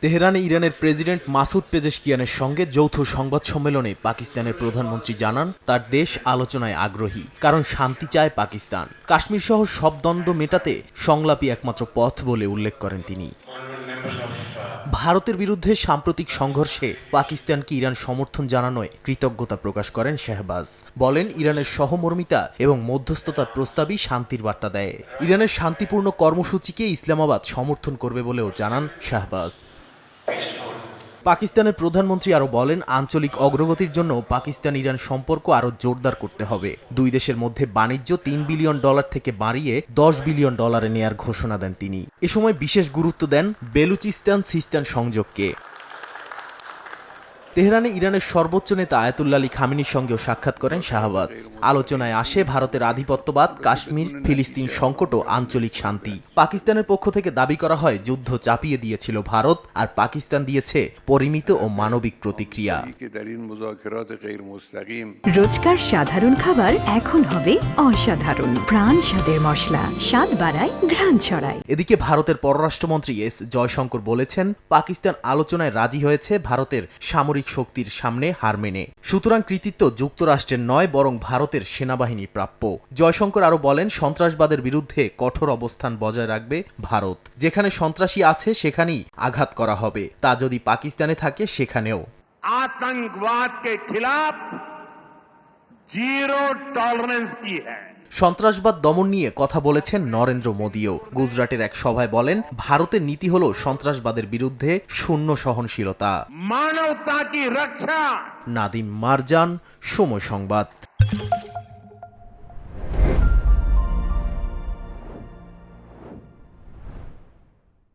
তেহরানে ইরানের president Masoud পেজেশকিয়ানের সঙ্গে যৌথ সংবাদ সম্মেলনে পাকিস্তানের প্রধানমন্ত্রী জানান তার দেশ আলোচনায় আগ্রহী, কারণ শান্তি চায় পাকিস্তান। কাশ্মীর সহ সব দ্বন্দ্ব মেটাতে সংলাপই একমাত্র পথ বলে উল্লেখ করেন তিনি। ভারতের বিরুদ্ধে সাম্প্রতিক সংঘর্ষে পাকিস্তানকে ইরান সমর্থন জানানোয় কৃতজ্ঞতা প্রকাশ করেন শাহবাজ। বলেন, ইরানের সহমর্মিতা এবং মধ্যস্থতার প্রস্তাবই শান্তির বার্তা দেয়। ইরানের শান্তিপূর্ণ কর্মসূচিকে ইসলামাবাদ সমর্থন করবে বলেও জানান শাহবাজ। পাকিস্তানের প্রধানমন্ত্রী আরও বলেন, আঞ্চলিক অগ্রগতির জন্য পাকিস্তান ইরান সম্পর্ক আরও জোরদার করতে হবে। দুই দেশের মধ্যে বাণিজ্য $3 বিলিয়ন থেকে বাড়িয়ে $10 বিলিয়ন নেয়ার ঘোষণা দেন তিনি। এ সময় বিশেষ গুরুত্ব দেন বেলুচিস্তান সিস্তান সংযোগকে। তেহরানে ইরানের সর্বোচ্চ নেতা আয়াতুল্লাহ আলী খামেনির সঙ্গেও সাক্ষাৎ করেন শাহবাজ। আলোচনায় আসে ভারতের আধিপত্যবাদ, কাশ্মীর, ফিলিস্তিন সংকট ও আঞ্চলিক শান্তি। পাকিস্তানের পক্ষ থেকে দাবি করা হয় যুদ্ধ চাপিয়ে দিয়েছিল ভারত, আর পাকিস্তান দিয়েছে পরিমিত ও মানবিক প্রতিক্রিয়া। রোজকার সাধারণ খাবার এখন হবে অসাধারণ। প্রাণ স্বাদের মশলা, স্বাদ বাড়ায়, ঘ্রাণ ছড়ায়। এদিকে ভারতের পররাষ্ট্রমন্ত্রী এস জয়শঙ্কর বলেছেন, পাকিস্তান আলোচনায় রাজি হয়েছে ভারতের সামরিক শক্তির সামনে হার মেনে। সুতরাং কৃতিত্ব যুক্তরাষ্ট্রের নয়, বরং ভারতের সেনাবাহিনীর প্রাপ্য। জয়শঙ্কর আরও বলেন, সন্ত্রাসবাদের বিরুদ্ধে কঠোর অবস্থান বজায় রাখবে ভারত। যেখানে সন্ত্রাসী আছে সেখানেই আঘাত করা হবে, তা যদি পাকিস্তানে থাকে সেখানেও। आतंकवाद के खिलाफ जीरो टॉलरेंस की है। সন্ত্রাসবাদ দমন নিয়ে কথা বলেছেন নরেন্দ্র মোদীও। গুজরাটের এক সভায় বলেন, ভারতের নীতি হলো সন্ত্রাসবাদের বিরুদ্ধে শূন্য সহনশীলতা। मानवता की रक्षा। নাদিম মারজান, সময় সংবাদ।